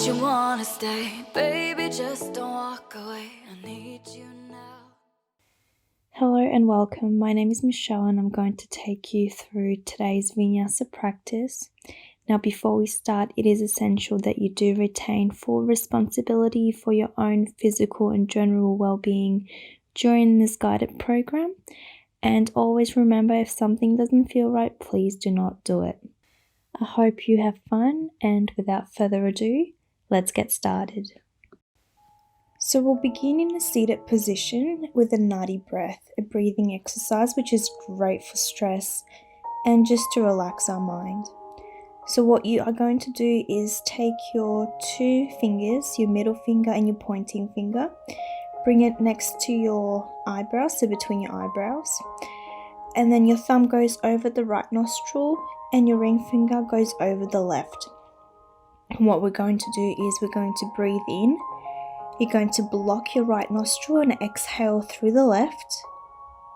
you wanna stay, baby, just don't walk away. I need you now. Hello and welcome. My name is Michelle and I'm going to take you through today's vinyasa practice. Now, before we start, it is essential that you do retain full responsibility for your own physical and general well-being during this guided program. And always remember, if something doesn't feel right, please do not do it. I hope you have fun, and without further ado, let's get started. So we'll begin in a seated position with a nadi breath, a breathing exercise which is great for stress and just to relax our mind. So what you are going to do is take your two fingers, your middle finger and your pointing finger, bring it next to your eyebrows, so between your eyebrows, and then your thumb goes over the right nostril and your ring finger goes over the left. And what we're going to do is we're going to breathe in. You're going to block your right nostril and exhale through the left.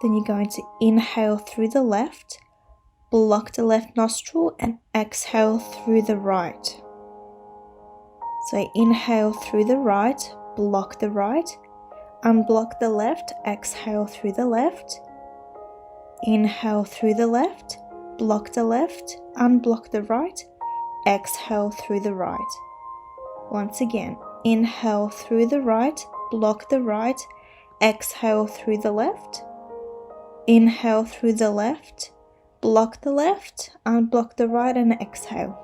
Then you're going to inhale through the left, block the left nostril and exhale through the right. So inhale through the right, block the right, unblock the left, exhale through the left. Inhale through the left, block the left, unblock the right, exhale through the right. Once again, inhale through the right, block the right, exhale through the left. Inhale through the left, block the left, unblock the right and exhale.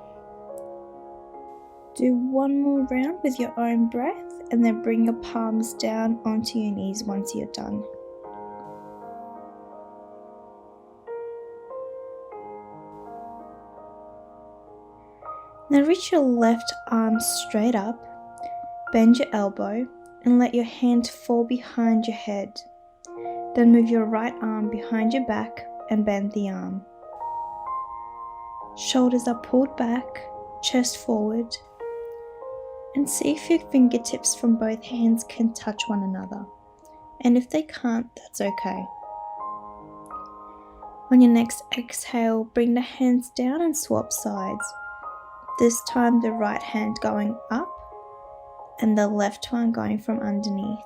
Do one more round with your own breath and then bring your palms down onto your knees once you're done. Now reach your left arm straight up, bend your elbow and let your hand fall behind your head. Then move your right arm behind your back and bend the arm. Shoulders are pulled back, chest forward, and see if your fingertips from both hands can touch one another. And if they can't, that's okay. On your next exhale, bring the hands down and swap sides. This time the right hand going up and the left one going from underneath.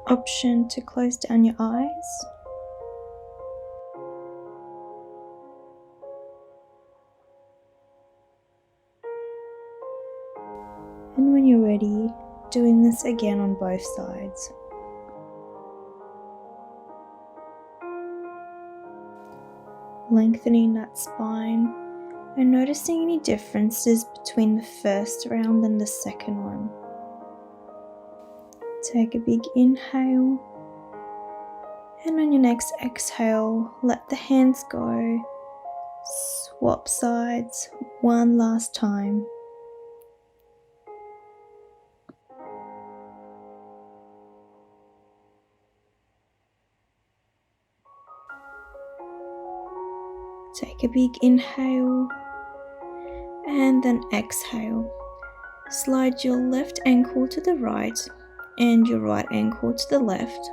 Option to close down your eyes. And when you're ready, doing this again on both sides. Lengthening that spine and noticing any differences between the first round and the second one. Take a big inhale, and on your next exhale, let the hands go. Swap sides one last time. Take a big inhale and then exhale. Slide your left ankle to the right and your right ankle to the left,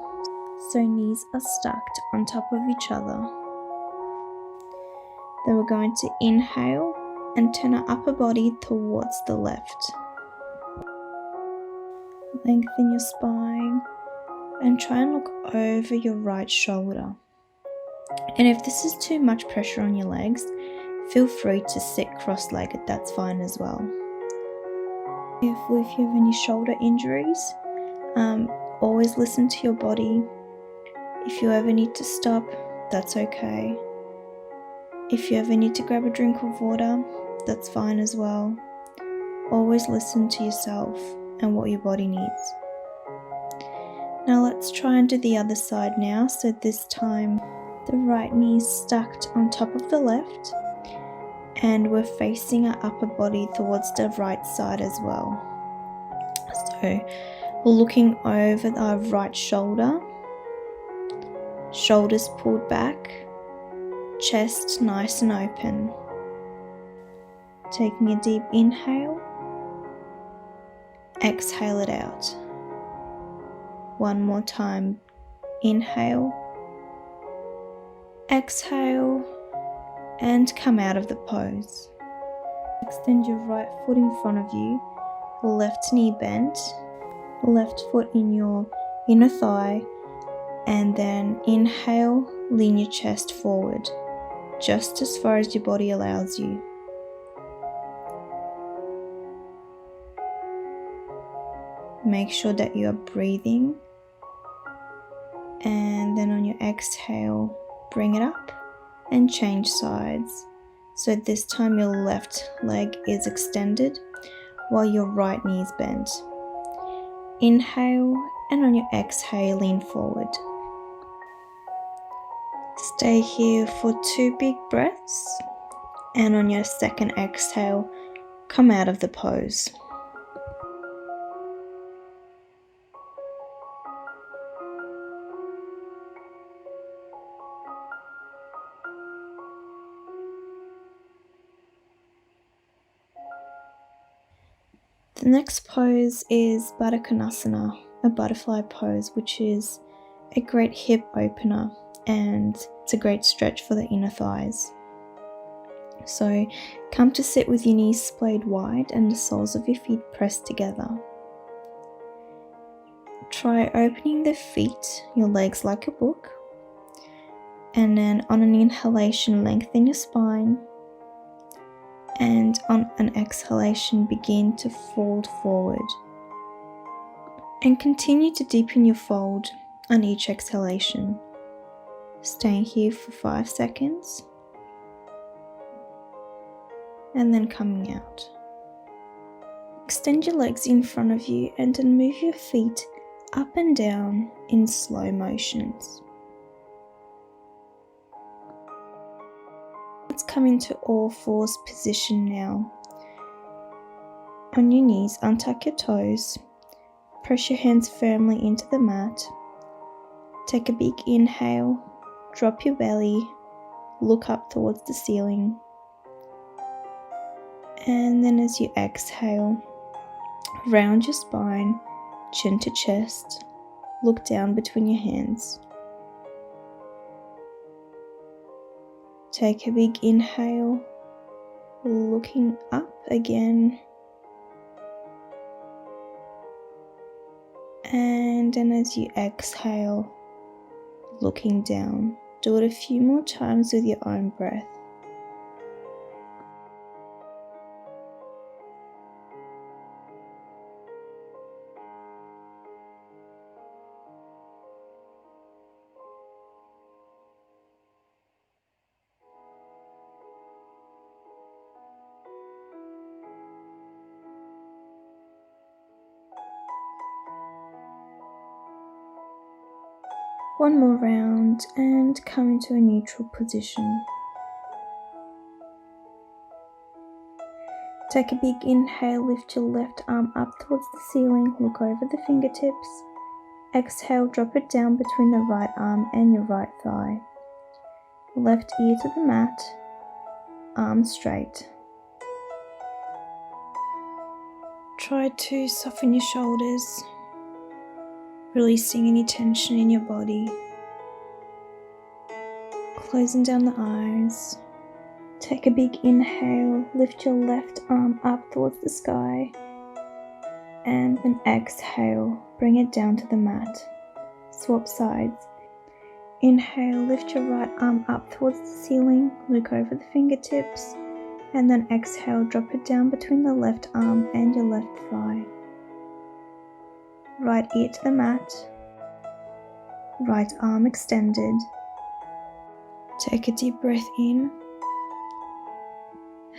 so knees are stacked on top of each other. Then we're going to inhale and turn our upper body towards the left. Lengthen your spine and try and look over your right shoulder. And if this is too much pressure on your legs, feel free to sit cross-legged, that's fine as well. If you have any shoulder injuries, always listen to your body. If you ever need to stop, that's okay. If you ever need to grab a drink of water, that's fine as well. Always listen to yourself and what your body needs. Now let's try and do the other side now. So this time, the right knee is stacked on top of the left, and we're facing our upper body towards the right side as well. So we're looking over our right shoulder, shoulders pulled back, chest nice and open. Taking a deep inhale, exhale it out. One more time, inhale, exhale, and come out of the pose. Extend your right foot in front of you, left knee bent, left foot in your inner thigh, and then inhale, lean your chest forward, just as far as your body allows you. Make sure that you are breathing, and then on your exhale, bring it up and change sides. So this time your left leg is extended while your right knee is bent. Inhale, and on your exhale, lean forward. Stay here for 2 big breaths, and on your second exhale, come out of the pose. The next pose is Baddha Konasana, a butterfly pose, which is a great hip opener and it's a great stretch for the inner thighs. So come to sit with your knees splayed wide and the soles of your feet pressed together. Try opening the feet, your legs like a book, and then on an inhalation lengthen your spine, and on an exhalation begin to fold forward. And continue to deepen your fold on each exhalation. Staying here for 5 seconds, and then coming out. Extend your legs in front of you and then move your feet up and down in slow motions. Let's come into all fours position now. On your knees, untuck your toes, press your hands firmly into the mat. Take a big inhale, drop your belly, look up towards the ceiling. And then as you exhale, round your spine, chin to chest, look down between your hands. Take a big inhale, looking up again. And then as you exhale, looking down. Do it a few more times with your own breath. One more round and come into a neutral position. Take a big inhale, lift your left arm up towards the ceiling, look over the fingertips. Exhale, drop it down between the right arm and your right thigh. Left ear to the mat, arm straight. Try to soften your shoulders, releasing any tension in your body. Closing down the eyes. Take a big inhale, lift your left arm up towards the sky, and then exhale, bring it down to the mat. Swap sides. Inhale, lift your right arm up towards the ceiling, look over the fingertips, and then exhale, drop it down between the left arm and your left thigh. Right ear to the mat, right arm extended. Take a deep breath in,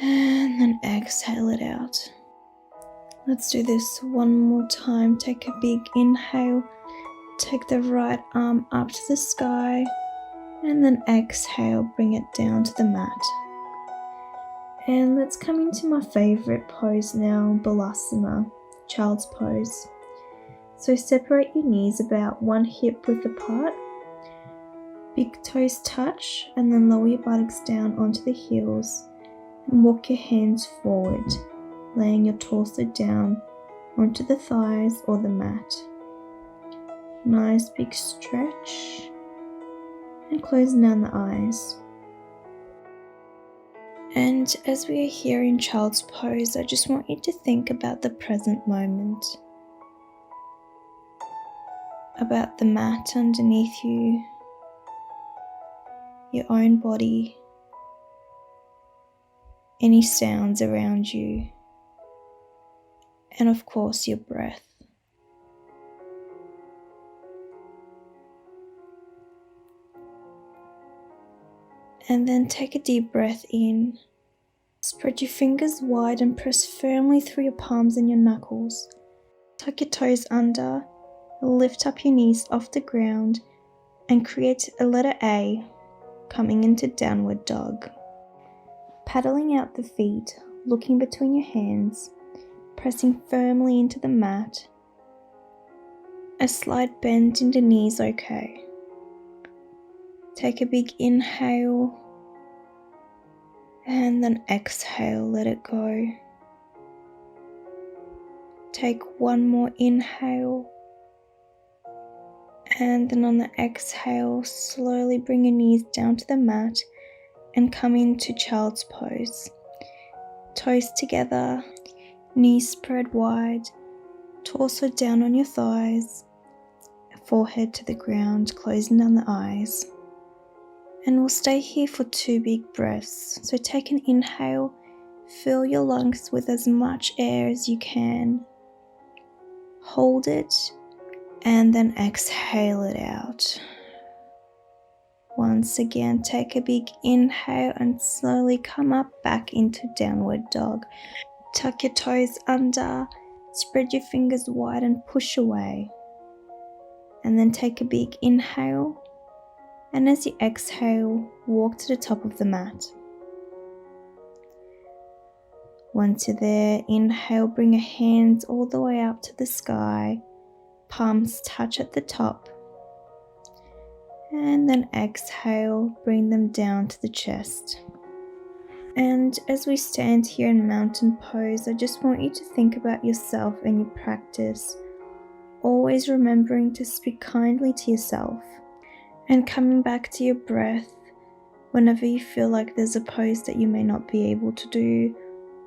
and then exhale it out. Let's do this one more time. Take a big inhale, take the right arm up to the sky, and then exhale, bring it down to the mat. And let's come into my favorite pose now, Balasana, child's pose. So separate your knees about 1 hip width apart. Big toes touch, and then lower your buttocks down onto the heels and walk your hands forward, laying your torso down onto the thighs or the mat. Nice big stretch and closing down the eyes. And as we are here in child's pose, I just want you to think about the present moment, about the mat underneath you, your own body, any sounds around you, and of course your breath. And then take a deep breath in. Spread your fingers wide and press firmly through your palms and your knuckles. Tuck your toes under, lift up your knees off the ground, and create a letter A, coming into downward dog. Paddling out the feet, looking between your hands, pressing firmly into the mat. A slight bend in the knees, okay. Take a big inhale, and then exhale, let it go. Take one more inhale, and then on the exhale, slowly bring your knees down to the mat and come into child's pose. Toes together, knees spread wide, torso down on your thighs, forehead to the ground, closing down the eyes. And we'll stay here for 2 big breaths. So take an inhale, fill your lungs with as much air as you can. Hold it, and then exhale it out. Once again, take a big inhale and slowly come up back into downward dog. Tuck your toes under, spread your fingers wide and push away. And then take a big inhale, and as you exhale, walk to the top of the mat. Once you're there, inhale, bring your hands all the way up to the sky, palms touch at the top. And then exhale, bring them down to the chest. And as we stand here in mountain pose, I just want you to think about yourself and your practice, always remembering to speak kindly to yourself and coming back to your breath whenever you feel like there's a pose that you may not be able to do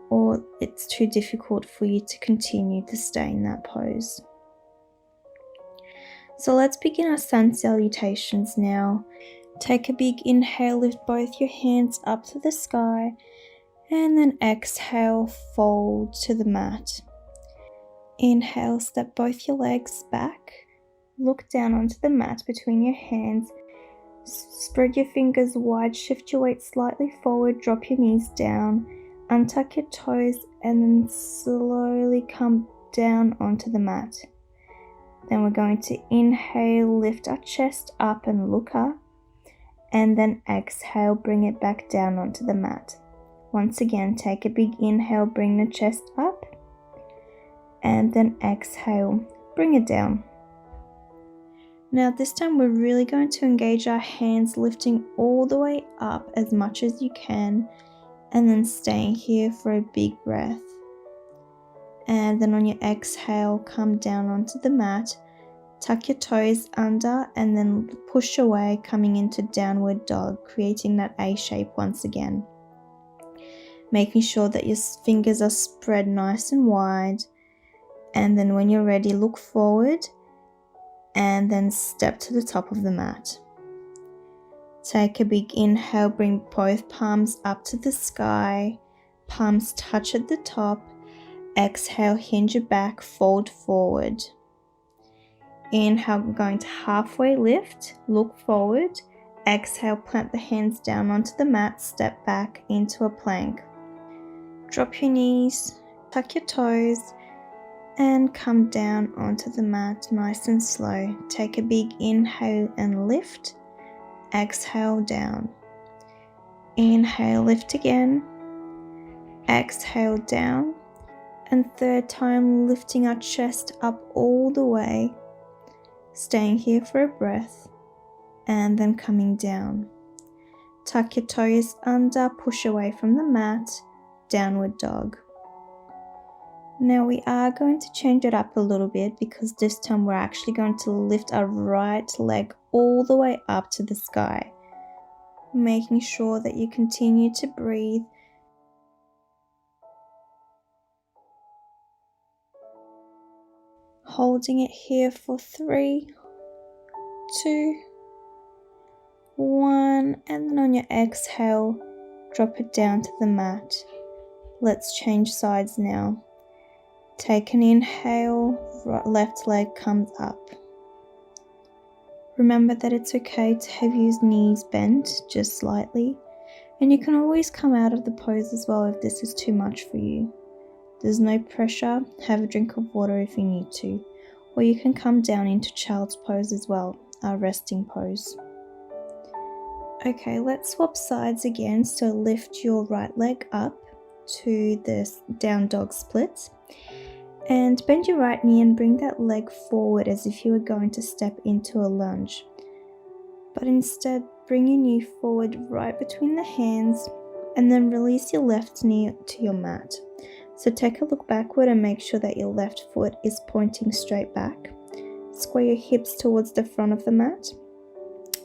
or it's too difficult for you to continue to stay in that pose. So let's begin our sun salutations now. Take a big inhale, lift both your hands up to the sky, and then exhale, fold to the mat. Inhale, step both your legs back, look down onto the mat between your hands, spread your fingers wide, shift your weight slightly forward, drop your knees down, untuck your toes, and then slowly come down onto the mat. Then we're going to inhale, lift our chest up and look up, and then exhale, bring it back down onto the mat. Once again, take a big inhale, bring the chest up, and then exhale, bring it down. Now this time we're really going to engage our hands, lifting all the way up as much as you can, and then staying here for a big breath. And then on your exhale, come down onto the mat, tuck your toes under, and then push away, coming into downward dog, creating that A shape once again. Making sure that your fingers are spread nice and wide, and then when you're ready, look forward and then step to the top of the mat. Take a big inhale, bring both palms up to the sky, palms touch at the top. Exhale, hinge your back, fold forward. Inhale, we're going to halfway lift, look forward. Exhale, plant the hands down onto the mat, step back into a plank. Drop your knees, tuck your toes, and come down onto the mat nice and slow. Take a big inhale and lift. Exhale, down. Inhale, lift again. Exhale, down. And third time, lifting our chest up all the way, staying here for a breath, and then coming down. Tuck your toes under, push away from the mat, downward dog. Now we are going to change it up a little bit because this time we're actually going to lift our right leg all the way up to the sky, making sure that you continue to breathe holding it here for 3, 2, 1, and then on your exhale, drop it down to the mat. Let's change sides now. Take an inhale, left leg comes up. Remember that it's okay to have your knees bent just slightly, and you can always come out of the pose as well if this is too much for you. There's no pressure, have a drink of water if you need to, or you can come down into child's pose as well, our resting pose. Okay, let's swap sides again. So lift your right leg up to this down dog split and bend your right knee and bring that leg forward as if you were going to step into a lunge. But instead, bring your knee forward right between the hands and then release your left knee to your mat. So take a look backward and make sure that your left foot is pointing straight back. Square your hips towards the front of the mat.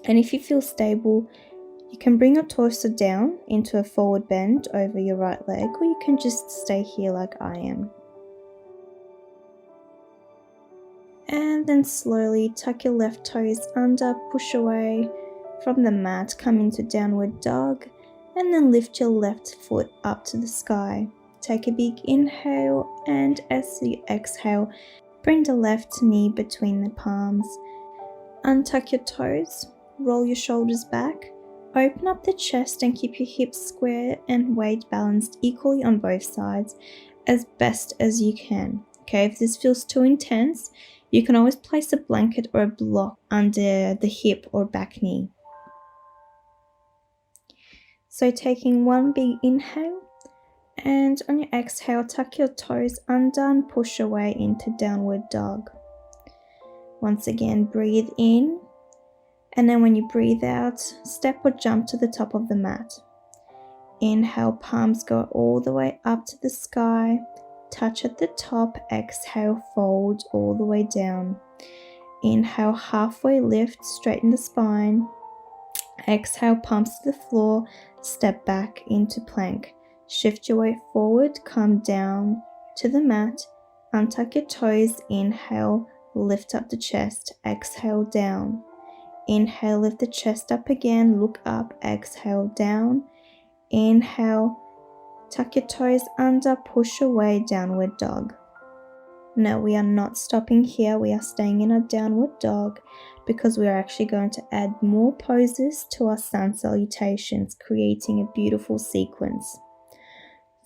And if you feel stable, you can bring your torso down into a forward bend over your right leg, or you can just stay here like I am. And then slowly tuck your left toes under, push away from the mat, come into downward dog, and then lift your left foot up to the sky. Take a big inhale, and as you exhale, bring the left knee between the palms. Untuck your toes, roll your shoulders back, open up the chest and keep your hips square and weight balanced equally on both sides as best as you can. Okay, if this feels too intense, you can always place a blanket or a block under the hip or back knee. So taking one big inhale, and on your exhale, tuck your toes under and push away into downward dog. Once again, breathe in, and then when you breathe out, step or jump to the top of the mat. Inhale, palms go all the way up to the sky, touch at the top, exhale, fold all the way down. Inhale, halfway lift, straighten the spine. Exhale, palms to the floor, step back into plank. Shift your weight forward, come down to the mat, untuck your toes, inhale, lift up the chest, exhale, down. Inhale, lift the chest up again, look up, exhale, down. Inhale, tuck your toes under, push away, downward dog. No, we are not stopping here, we are staying in a downward dog because we are actually going to add more poses to our sun salutations, creating a beautiful sequence.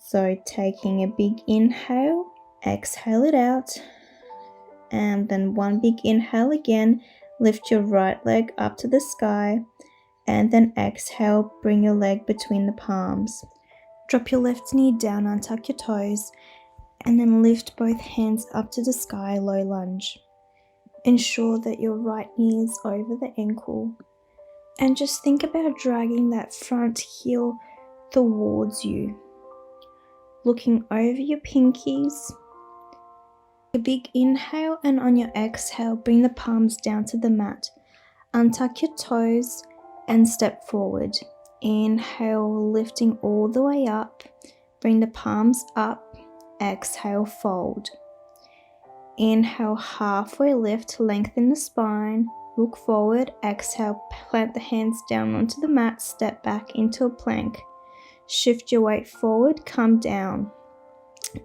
So taking a big inhale, exhale it out, and then one big inhale again, lift your right leg up to the sky, and then exhale, bring your leg between the palms. Drop your left knee down, untuck your toes, and then lift both hands up to the sky, low lunge. Ensure that your right knee is over the ankle, and just think about dragging that front heel towards you. Looking over your pinkies. A big inhale, and on your exhale, bring the palms down to the mat. Untuck your toes and step forward. Inhale, lifting all the way up. Bring the palms up. Exhale, fold. Inhale, halfway lift, lengthen the spine. Look forward. Exhale, plant the hands down onto the mat. Step back into a plank. Shift your weight forward, come down.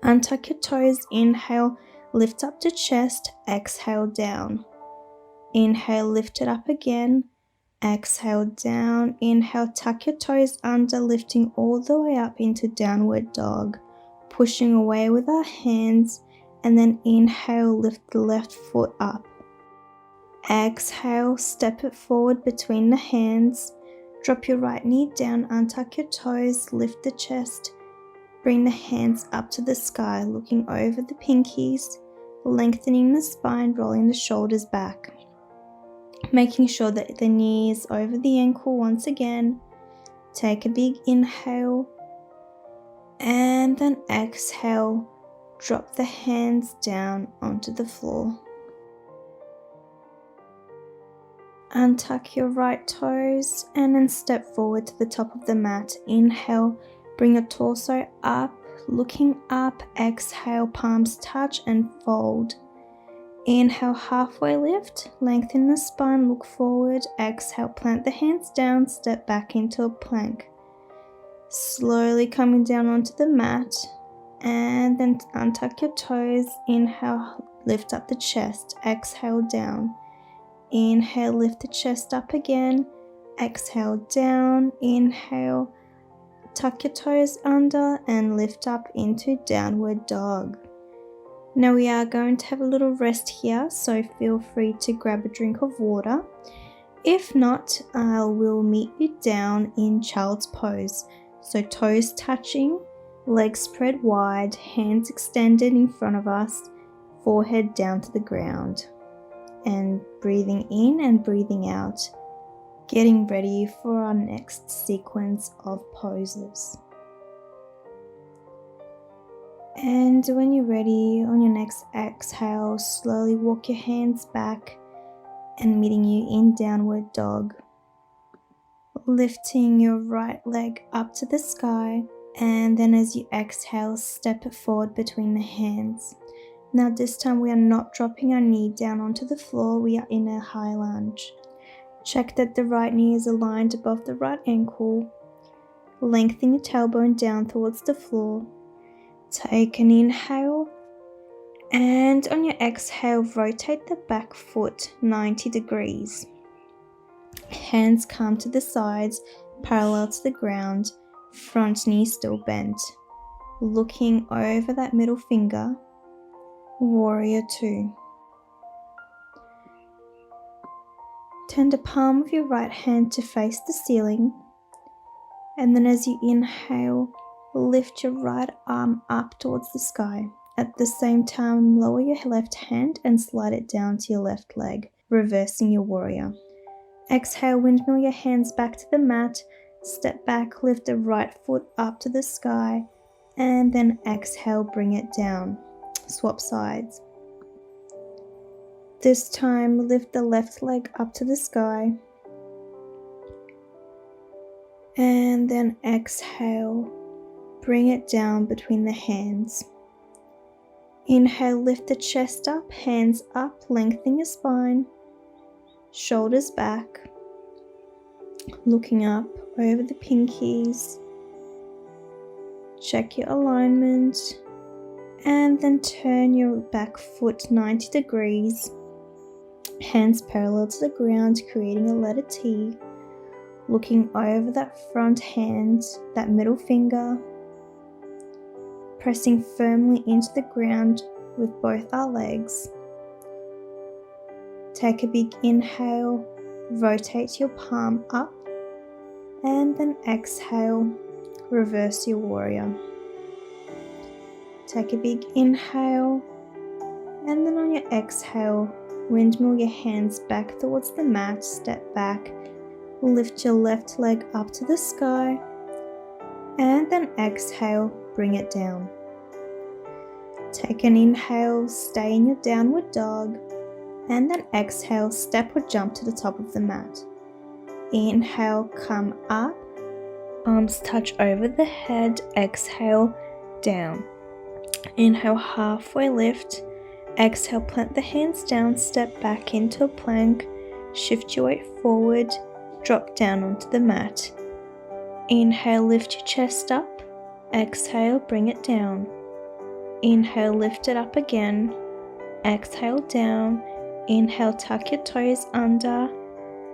Untuck your toes, inhale, lift up the chest, exhale, down. Inhale, lift it up again, exhale, down. Inhale, tuck your toes under, lifting all the way up into downward dog, pushing away with our hands, and then inhale, lift the left foot up. Exhale, step it forward between the hands. Drop your right knee down, untuck your toes, lift the chest, bring the hands up to the sky, looking over the pinkies, lengthening the spine, rolling the shoulders back. Making sure that the knee is over the ankle once again. Take a big inhale, and then exhale, drop the hands down onto the floor. Untuck your right toes and then step forward to the top of the mat. Inhale, bring your torso up, looking up. Exhale, palms touch and fold. Inhale, halfway lift, lengthen the spine, look forward. Exhale, plant the hands down, step back into a plank. Slowly coming down onto the mat, and then untuck your toes. Inhale, lift up the chest. Exhale, down. Inhale, lift the chest up again. Exhale, down. Inhale, tuck your toes under and lift up into downward dog. Now we are going to have a little rest here, so feel free to grab a drink of water. If not, I will meet you down in child's pose. So toes touching, legs spread wide, hands extended in front of us, forehead down to the ground. And breathing in and breathing out, getting ready for our next sequence of poses. And when you're ready, on your next exhale, slowly walk your hands back and meeting you in downward dog. Lifting your right leg up to the sky, and then as you exhale, step it forward between the hands. Now this time we are not dropping our knee down onto the floor, we are in a high lunge. Check that the right knee is aligned above the right ankle. Lengthen your tailbone down towards the floor. Take an inhale, and on your exhale, rotate the back foot 90 degrees. Hands come to the sides, parallel to the ground, front knee still bent. Looking over that middle finger, warrior two. Turn the palm of your right hand to face the ceiling, and then as you inhale, lift your right arm up towards the sky. At the same time, lower your left hand and slide it down to your left leg, reversing your warrior. Exhale, windmill your hands back to the mat, step back, lift the right foot up to the sky, and then exhale, bring it down. Swap sides. This time, lift the left leg up to the sky, and then exhale, bring it down between the hands. Inhale, lift the chest up, hands up, lengthen your spine, shoulders back, looking up over the pinkies. Check your alignment, and then turn your back foot 90 degrees, hands parallel to the ground, creating a letter T, looking over that front hand, that middle finger, pressing firmly into the ground with both our legs. Take a big inhale, rotate your palm up, and then exhale, reverse your warrior. Take a big inhale, and then on your exhale, windmill your hands back towards the mat, step back, lift your left leg up to the sky, and then exhale, bring it down. Take an inhale, stay in your downward dog, and then exhale, step or jump to the top of the mat. Inhale, come up, arms touch over the head, exhale, down. Inhale, halfway lift, exhale, plant the hands down, step back into a plank, shift your weight forward, drop down onto the mat. Inhale, lift your chest up, exhale, bring it down. Inhale, lift it up again, exhale, down. Inhale, tuck your toes under,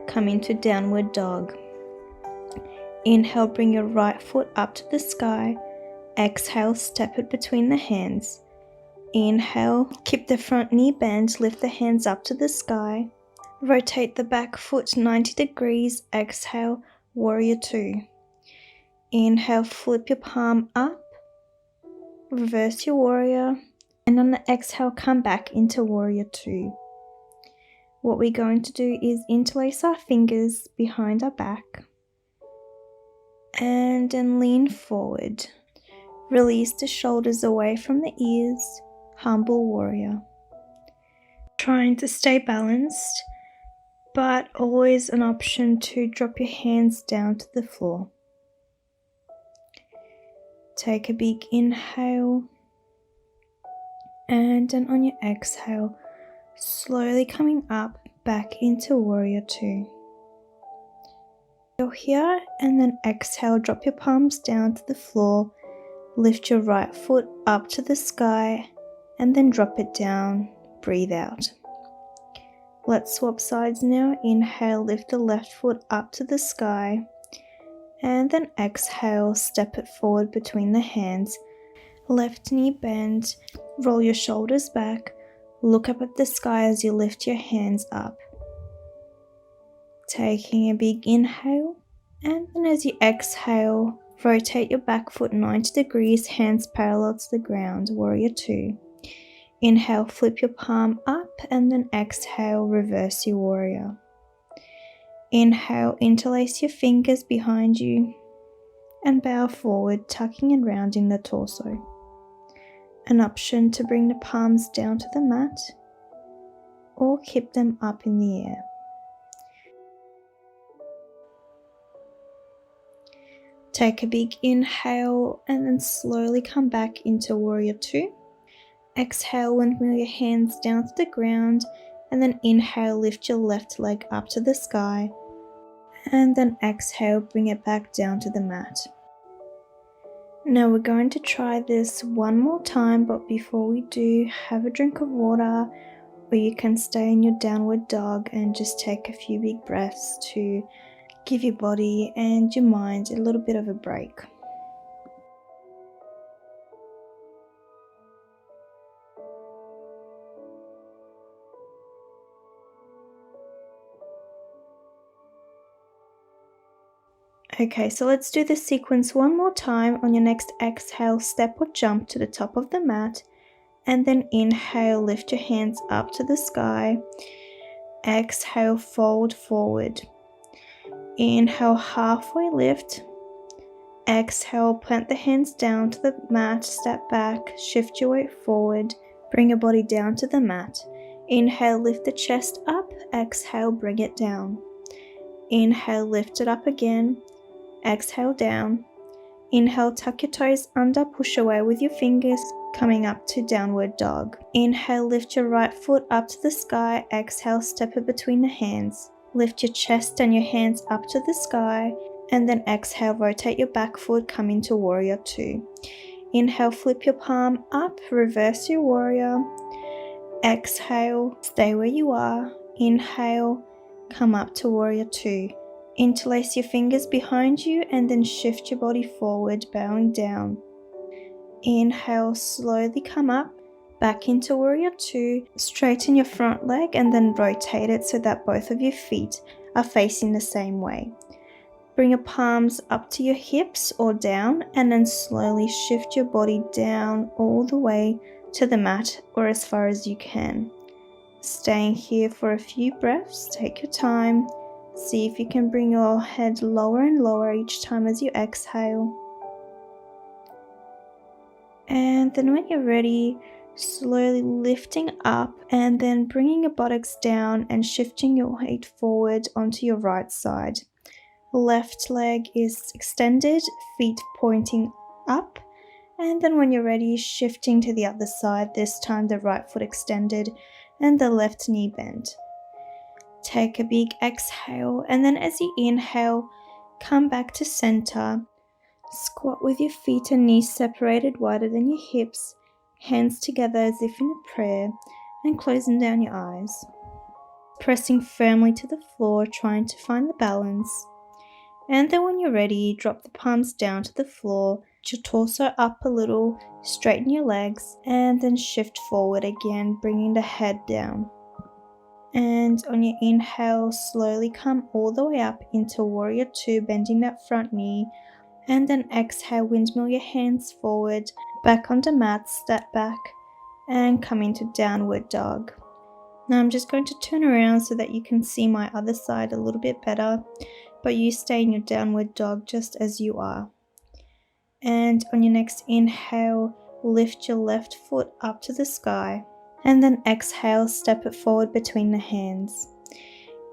come into downward dog. Inhale, bring your right foot up to the sky. Exhale, step it between the hands. Inhale, keep the front knee bent, lift the hands up to the sky. Rotate the back foot 90 degrees. Exhale, warrior two. Inhale, flip your palm up, reverse your warrior, and on the exhale, come back into warrior two. What we're going to do is interlace our fingers behind our back and then lean forward. Release the shoulders away from the ears, humble warrior. Trying to stay balanced, but always an option to drop your hands down to the floor. Take a big inhale, and then on your exhale, Slowly coming up back into warrior two. Inhale here and then exhale, drop your palms down to the floor, lift your right foot up to the sky and then drop it down, breathe out. Let's swap sides now. Inhale, lift the left foot up to the sky and then exhale, step it forward between the hands. Left knee bend, roll your shoulders back, look up at the sky as you lift your hands up. Taking a big inhale, and then as you exhale, rotate your back foot 90 degrees, hands parallel to the ground, warrior two. Inhale, flip your palm up, and then exhale, reverse your warrior. Inhale, interlace your fingers behind you and bow forward, tucking and rounding the torso. An option to bring the palms down to the mat or keep them up in the air. Take a big inhale and then slowly come back into warrior two. Exhale, windmill your hands down to the ground and then inhale, lift your left leg up to the sky and then exhale, bring it back down to the mat. Now we're going to try this one more time, but before we do, have a drink of water, or you can stay in your downward dog and just take a few big breaths to give your body and your mind a little bit of a break. Okay, so let's do this sequence one more time. On your next exhale, step or jump to the top of the mat, and then inhale, lift your hands up to the sky. Exhale, fold forward. Inhale, halfway lift. Exhale, plant the hands down to the mat, step back, shift your weight forward, bring your body down to the mat. Inhale, lift the chest up. Exhale, bring it down. Inhale, lift it up again. Exhale, down. Inhale, tuck your toes under, push away with your fingers, coming up to downward dog. Inhale, lift your right foot up to the sky. Exhale, step it between the hands. Lift your chest and your hands up to the sky, and then exhale, rotate your back foot, come into warrior two. Inhale, flip your palm up, reverse your warrior. Exhale, stay where you are. Inhale, come up to warrior two. Interlace your fingers behind you and then shift your body forward, bowing down. Inhale, slowly come up, back into warrior two. Straighten your front leg and then rotate it so that both of your feet are facing the same way. Bring your palms up to your hips or down and then slowly shift your body down all the way to the mat or as far as you can. Staying here for a few breaths, take your time. See if you can bring your head lower and lower each time as you exhale. And then when you're ready, slowly lifting up and then bringing your buttocks down and shifting your weight forward onto your right side. Left leg is extended, feet pointing up. And then when you're ready, shifting to the other side, this time the right foot extended and the left knee bent. Take a big exhale, and then as you inhale, come back to center. Squat with your feet and knees separated wider than your hips, hands together as if in a prayer, and closing down your eyes. Pressing firmly to the floor, trying to find the balance. And then when you're ready, drop the palms down to the floor, your torso up a little, straighten your legs, and then shift forward again, bringing the head down. And on your inhale, slowly come all the way up into warrior two, bending that front knee. And then exhale, windmill your hands forward, back onto mat, step back, and come into downward dog. Now I'm just going to turn around so that you can see my other side a little bit better, but you stay in your downward dog just as you are. And on your next inhale, lift your left foot up to the sky. And then exhale, step it forward between the hands.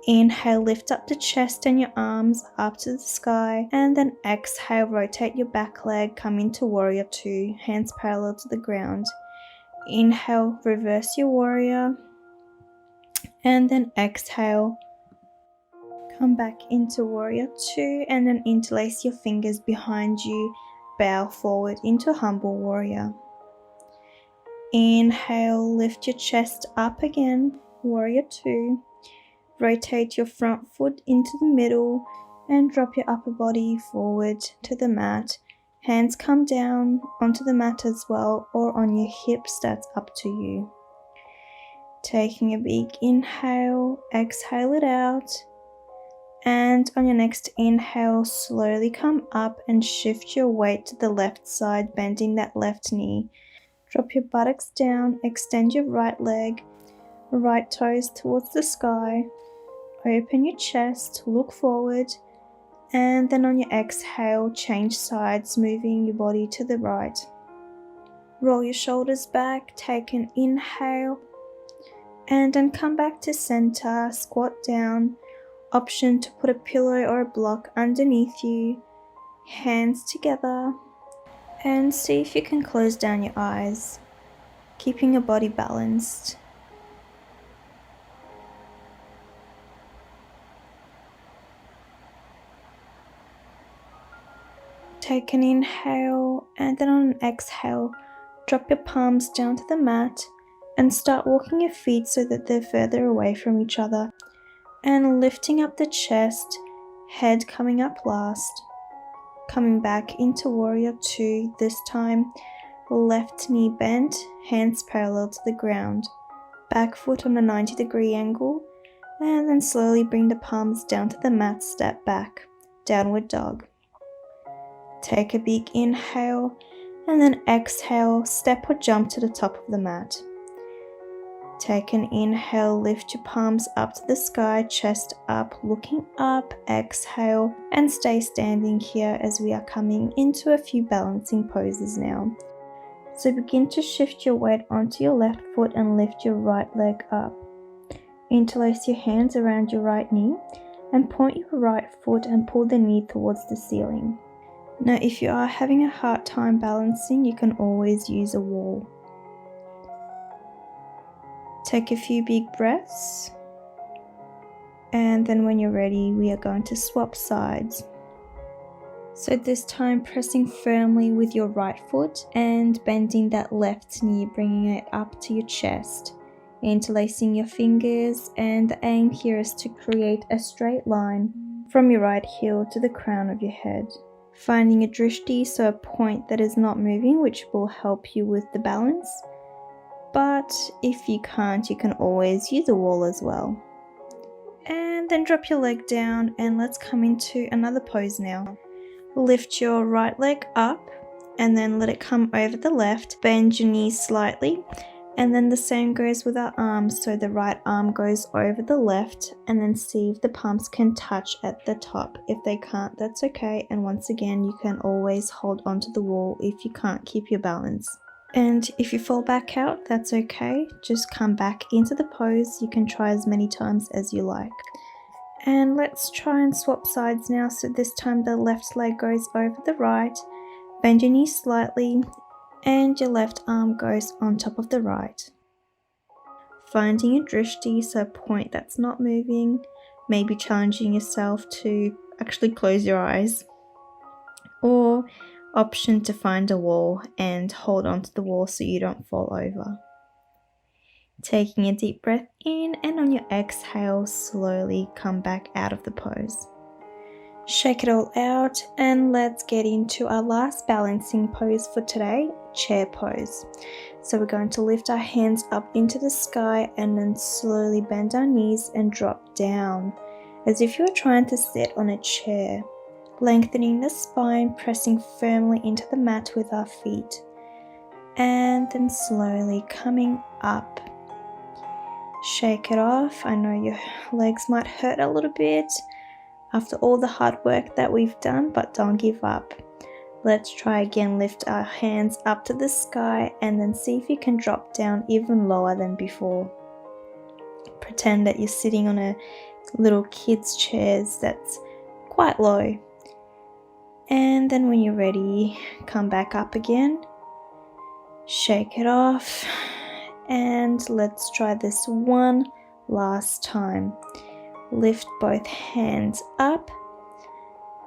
Inhale, lift up the chest and your arms up to the sky. And then exhale, rotate your back leg, come into warrior two, hands parallel to the ground. Inhale, reverse your warrior. And then exhale. Come back into warrior 2 and then interlace your fingers behind you. Bow forward into humble warrior. Inhale, lift your chest up again, warrior 2. Rotate your front foot into the middle and drop your upper body forward to the mat. Hands come down onto the mat as well, or on your hips, that's up to you. Taking a big inhale, exhale it out. And on your next inhale, slowly come up and shift your weight to the left side, bending that left knee. Drop your buttocks down, extend your right leg, right toes towards the sky. Open your chest, look forward, and then on your exhale, change sides, moving your body to the right. Roll your shoulders back, take an inhale, and then come back to center, squat down. Option to put a pillow or a block underneath you, hands together, and see if you can close down your eyes, keeping your body balanced. Take an inhale, and then on an exhale, drop your palms down to the mat and start walking your feet so that they're further away from each other. And lifting up the chest, head coming up last. Coming back into warrior 2, this time left knee bent, hands parallel to the ground. Back foot on a 90-degree angle, and then slowly bring the palms down to the mat, step back, downward dog. Take a big inhale, and then exhale, step or jump to the top of the mat. Take an inhale, lift your palms up to the sky, chest up, looking up, exhale, and stay standing here as we are coming into a few balancing poses now. So begin to shift your weight onto your left foot and lift your right leg up. Interlace your hands around your right knee and point your right foot and pull the knee towards the ceiling. Now, if you are having a hard time balancing, you can always use a wall. Take a few big breaths, and then when you're ready, we are going to swap sides. So this time pressing firmly with your right foot and bending that left knee, bringing it up to your chest. Interlacing your fingers, and the aim here is to create a straight line from your right heel to the crown of your head. Finding a drishti, so a point that is not moving, which will help you with the balance. But if you can't, you can always use a wall as well. And then drop your leg down and let's come into another pose now. Lift your right leg up and then let it come over the left. Bend your knees slightly, and then the same goes with our arms. So the right arm goes over the left, and then see if the palms can touch at the top. If they can't, that's okay. And once again, you can always hold onto the wall if you can't keep your balance. And if you fall back out, that's okay. Just come back into the pose. You can try as many times as you like. And let's try and swap sides now. So this time the left leg goes over the right. Bend your knee slightly, and your left arm goes on top of the right. Finding a drishti, so a point that's not moving. Maybe challenging yourself to actually close your eyes. Or option to find a wall and hold onto the wall so you don't fall over. Taking a deep breath in, and on your exhale, slowly come back out of the pose. Shake it all out, and let's get into our last balancing pose for today, chair pose. So we're going to lift our hands up into the sky and then slowly bend our knees and drop down as if you're trying to sit on a chair. Lengthening the spine, pressing firmly into the mat with our feet, and then slowly coming up. Shake it off. I know your legs might hurt a little bit after all the hard work that we've done, but don't give up. Let's try again. Lift our hands up to the sky and then see if you can drop down even lower than before. Pretend that you're sitting on a little kid's chairs that's quite low. And then when you're ready, come back up again. Shake it off. And let's try this one Last time. Lift both hands up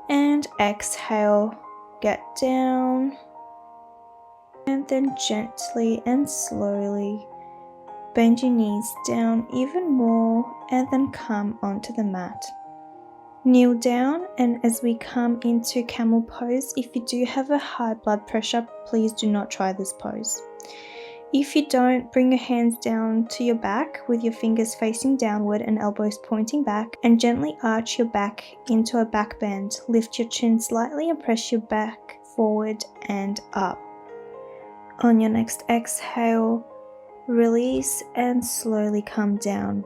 and exhale, get down, and then gently and slowly bend your knees down even more and then come onto the mat. Kneel down, and as we come into camel pose, if you do have a high blood pressure, please do not try this pose. If you don't, bring your hands down to your back with your fingers facing downward and elbows pointing back, and gently arch your back into a back bend. Lift your chin slightly and press your back forward and up. On your next exhale, release and slowly come down.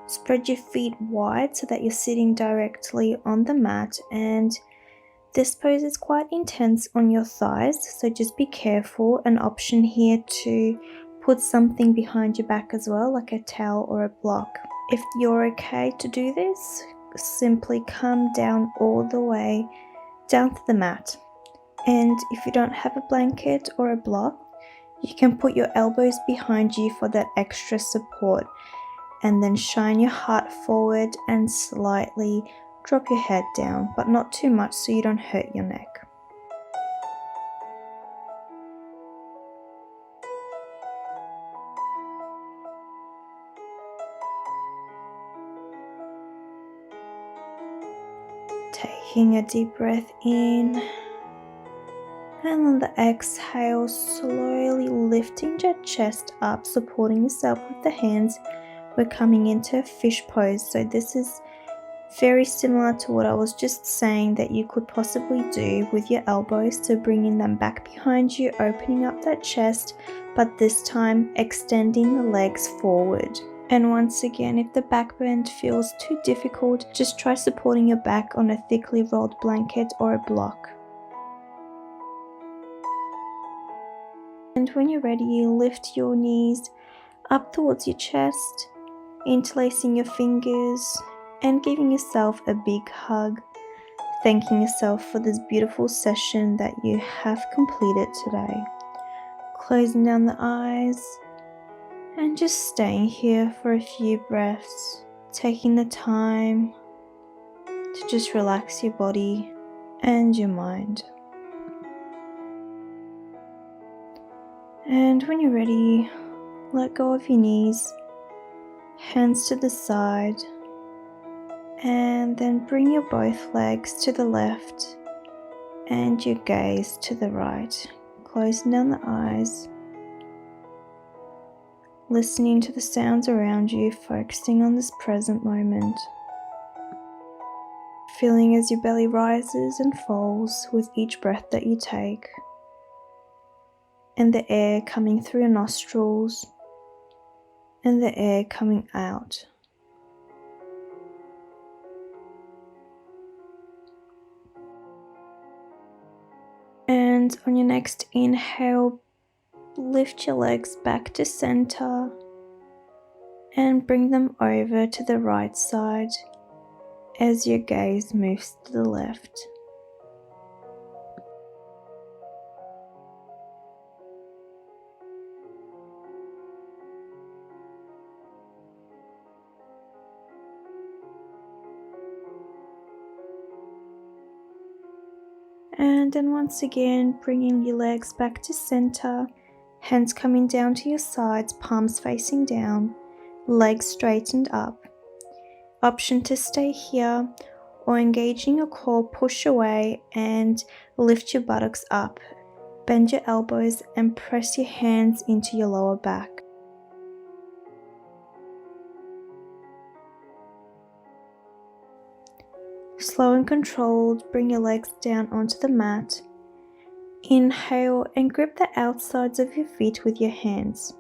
Spread your feet wide so that you're sitting directly on the mat, and this pose is quite intense on your thighs, so just be careful. An option here to put something behind your back as well, like a towel or a block. If you're okay to do this, simply come down all the way down to the mat. And if you don't have a blanket or a block, you can put your elbows behind you for that extra support, and then shine your heart forward and slightly drop your head down, but not too much so you don't hurt your neck. Taking a deep breath in, and on the exhale, slowly lifting your chest up, supporting yourself with the hands. We're coming into a fish pose, so this is very similar to what I was just saying that you could possibly do with your elbows, so bringing them back behind you, opening up that chest, but this time extending the legs forward. And once again, if the back bend feels too difficult, just try supporting your back on a thickly rolled blanket or a block. And when you're ready, lift your knees up towards your chest, interlacing your fingers and giving yourself a big hug, thanking yourself for this beautiful session that you have completed today. Closing down the eyes and just staying here for a few breaths, taking the time to just relax your body and your mind. And when you're ready, let go of your knees, hands to the side, and then bring your both legs to the left and your gaze to the right, closing down the eyes, listening to the sounds around you, focusing on this present moment, feeling as your belly rises and falls with each breath that you take, and the air coming through your nostrils and the air coming out. And on your next inhale, lift your legs back to center and bring them over to the right side as your gaze moves to the left. And then once again, bringing your legs back to center, hands coming down to your sides, palms facing down, legs straightened up. Option to stay here, or engaging your core, push away and lift your buttocks up. Bend your elbows and press your hands into your lower back. Slow and controlled, bring your legs down onto the mat. Inhale and grip the outsides of your feet with your hands.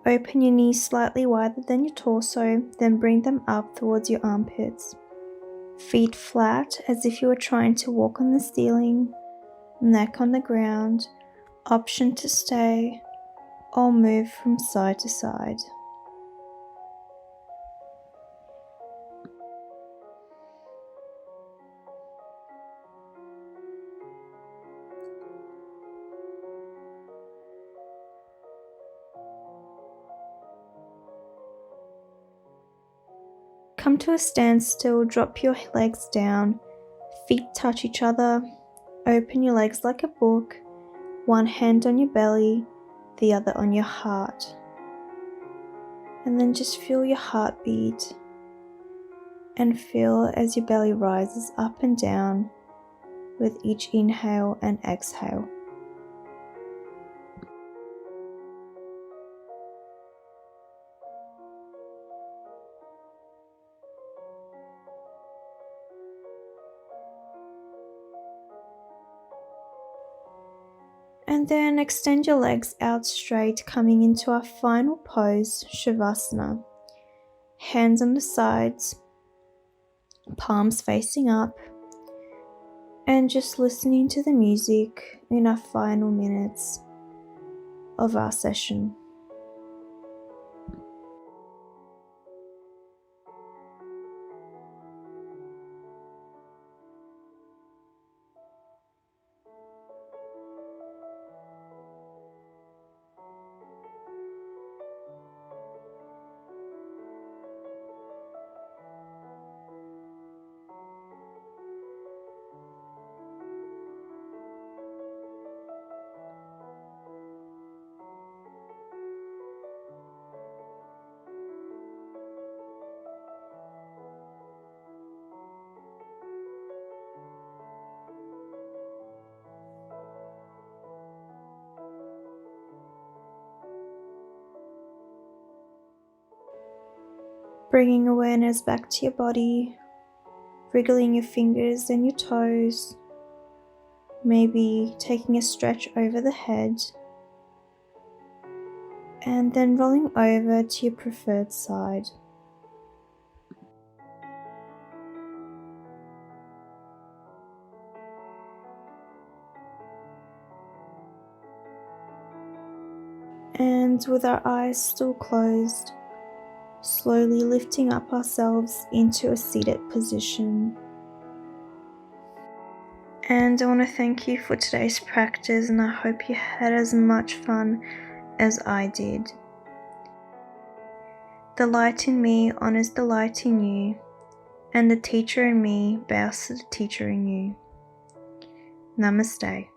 Open your knees slightly wider than your torso, then bring them up towards your armpits. Feet flat as if you were trying to walk on the ceiling, neck on the ground. Option to stay or move from side to side. come to a standstill, drop your legs down, feet touch each other, open your legs like a book, one hand on your belly, the other on your heart. And then just feel your heartbeat and feel as your belly rises up and down with each inhale and exhale. And then extend your legs out straight, coming into our final pose, Shavasana. Hands on the sides, palms facing up, and just listening to the music in our final minutes of our session. Bringing awareness back to your body, wriggling your fingers and your toes, maybe taking a stretch over the head, and then rolling over to your preferred side. And with our eyes still closed, slowly lifting up ourselves into a seated position. And I want to thank you for today's practice, and I hope you had as much fun as I did. The light in me honors the light in you, and the teacher in me bows to the teacher in you. Namaste.